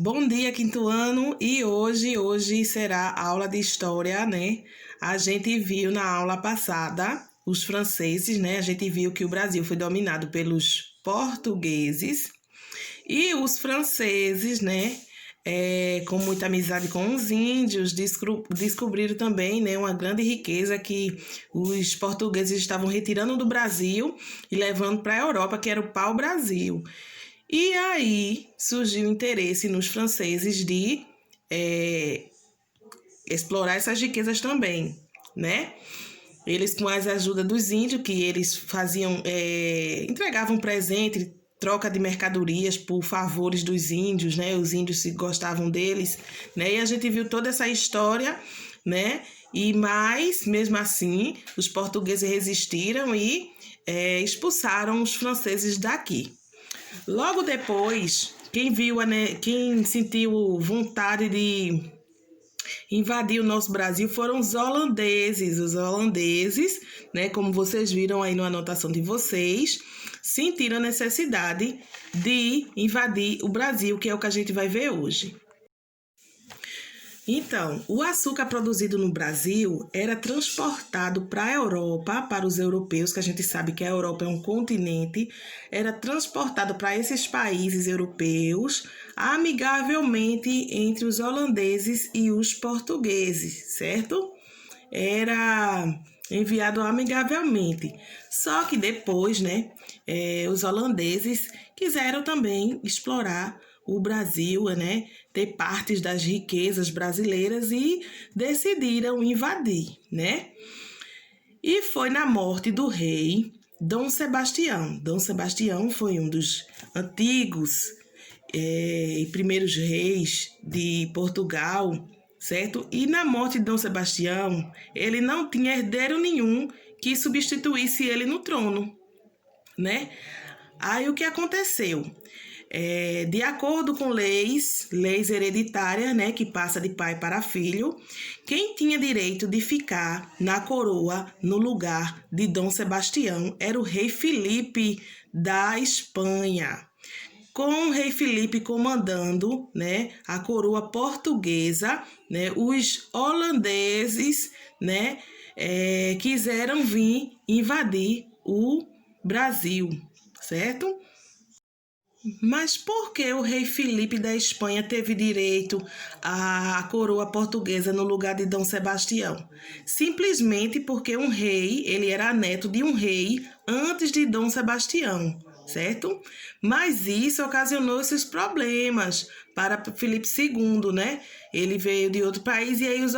Bom dia, quinto ano, e hoje será aula de história, né? A gente viu na aula passada os franceses, né? A gente viu que o Brasil foi dominado pelos portugueses e os franceses, né? Com muita amizade com os índios, descobriram também, né, uma grande riqueza que os portugueses estavam retirando do Brasil e levando para a Europa, que era o pau-brasil. E aí surgiu o interesse nos franceses de explorar essas riquezas também, né? Eles, com a ajuda dos índios, que eles faziam, entregavam presente, troca de mercadorias por favores dos índios, né? Os índios se gostavam deles, né? E a gente viu toda essa história, né? Mas, mesmo assim, os portugueses resistiram e expulsaram os franceses daqui. Logo depois, quem sentiu vontade de invadir o nosso Brasil foram os holandeses. Os holandeses, né, como vocês viram aí na anotação de vocês, sentiram a necessidade de invadir o Brasil, que é o que a gente vai ver hoje. Então, o açúcar produzido no Brasil era transportado para a Europa, para os europeus, que a gente sabe que a Europa é um continente, era transportado para esses países europeus amigavelmente entre os holandeses e os portugueses, certo? Era enviado amigavelmente. Só que depois, né, os holandeses quiseram também explorar o Brasil, né, ter partes das riquezas brasileiras e decidiram invadir, né? E foi na morte do rei Dom Sebastião. Dom Sebastião foi um dos antigos e primeiros reis de Portugal, certo? E na morte de Dom Sebastião, ele não tinha herdeiro nenhum que substituísse ele no trono, né? Aí o que aconteceu? De acordo com leis hereditárias, né, que passa de pai para filho, quem tinha direito de ficar na coroa no lugar de Dom Sebastião era o rei Filipe da Espanha. Com o rei Filipe comandando, né, a coroa portuguesa, né, os holandeses, né, quiseram vir invadir o Brasil, certo? Mas por que o rei Filipe da Espanha teve direito à coroa portuguesa no lugar de Dom Sebastião? Simplesmente porque um rei, ele era neto de um rei antes de Dom Sebastião, certo? Mas isso ocasionou esses problemas para Filipe II, né? Ele veio de outro país e aí os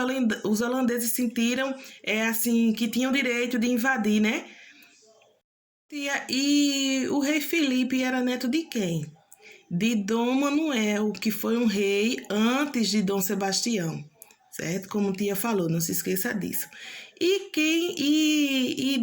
holandeses sentiram assim que tinham direito de invadir, né? E o rei Filipe era neto de quem? De Dom Manuel, que foi um rei antes de Dom Sebastião, certo? Como tia falou, não se esqueça disso. E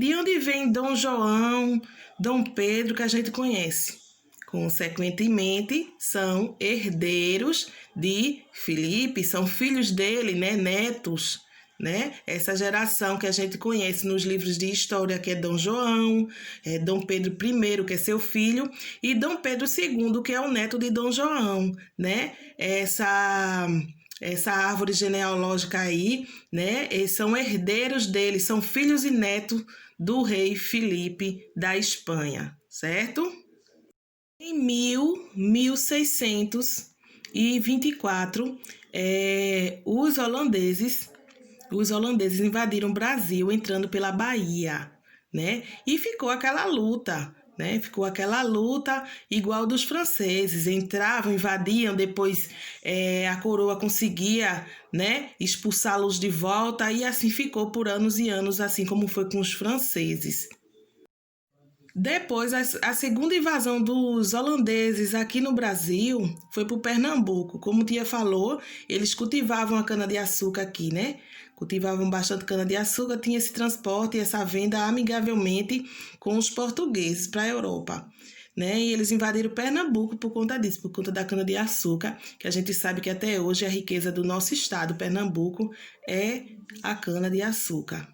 de onde vem Dom João, Dom Pedro, que a gente conhece? Consequentemente, são herdeiros de Filipe, são filhos dele, né? Netos, né? Essa geração que a gente conhece nos livros de história, que é Dom João, Dom Pedro I, que é seu filho, e Dom Pedro II, que é o neto de Dom João, né? Essa árvore genealógica aí, né? Eles são herdeiros dele, são filhos e netos do rei Filipe da Espanha, certo? Em 1624, os holandeses invadiram o Brasil entrando pela Bahia, né? E ficou aquela luta, né? Ficou aquela luta igual dos franceses, entravam, invadiam, depois a coroa conseguia, né, expulsá-los de volta e assim ficou por anos e anos, assim como foi com os franceses. Depois, a segunda invasão dos holandeses aqui no Brasil foi para o Pernambuco. Como tia falou, eles cultivavam a cana-de-açúcar aqui, né? Cultivavam bastante cana-de-açúcar, tinha esse transporte e essa venda amigavelmente com os portugueses para a Europa, né? E eles invadiram Pernambuco por conta disso, por conta da cana-de-açúcar, que a gente sabe que até hoje a riqueza do nosso estado, Pernambuco, é a cana-de-açúcar.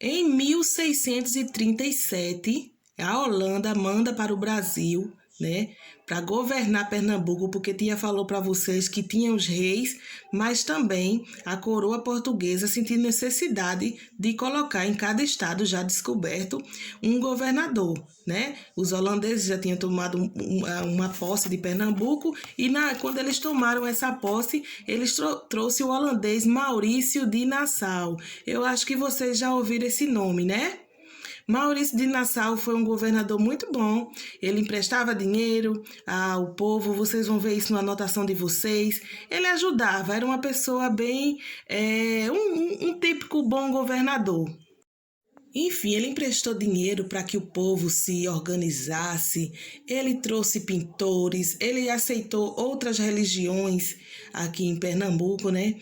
Em 1637, a Holanda manda para o Brasil né, para governar Pernambuco, porque Tia falou para vocês que tinha os reis, mas também a coroa portuguesa sentiu necessidade de colocar em cada estado já descoberto um governador, né? Os holandeses já tinham tomado uma posse de Pernambuco e quando eles tomaram essa posse, eles trouxe o holandês Maurício de Nassau. Eu acho que vocês já ouviram esse nome, né? Maurício de Nassau foi um governador muito bom. Ele emprestava dinheiro ao povo, vocês vão ver isso na anotação de vocês. Ele ajudava, era uma pessoa bem, um típico bom governador. Enfim, ele emprestou dinheiro para que o povo se organizasse, ele trouxe pintores, ele aceitou outras religiões aqui em Pernambuco, né?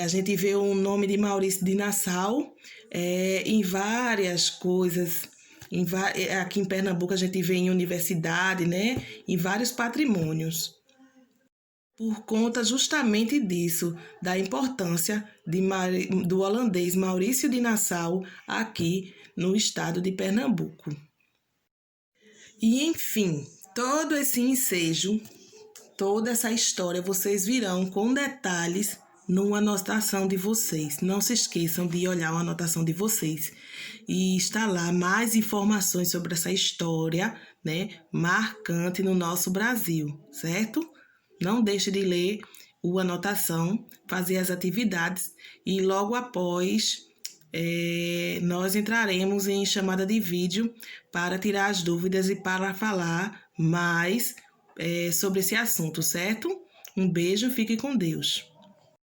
A gente vê o nome de Maurício de Nassau em várias coisas. Aqui em Pernambuco a gente vê em universidade, né? Em vários patrimônios. Por conta justamente disso, da importância do holandês Maurício de Nassau aqui no estado de Pernambuco. E enfim, todo esse ensejo, toda essa história vocês virão com detalhes numa anotação de vocês. Não se esqueçam de olhar a anotação de vocês. E está lá mais informações sobre essa história, né, marcante no nosso Brasil, certo? Não deixe de ler a anotação, fazer as atividades e logo após nós entraremos em chamada de vídeo para tirar as dúvidas e para falar mais sobre esse assunto, certo? Um beijo, fique com Deus.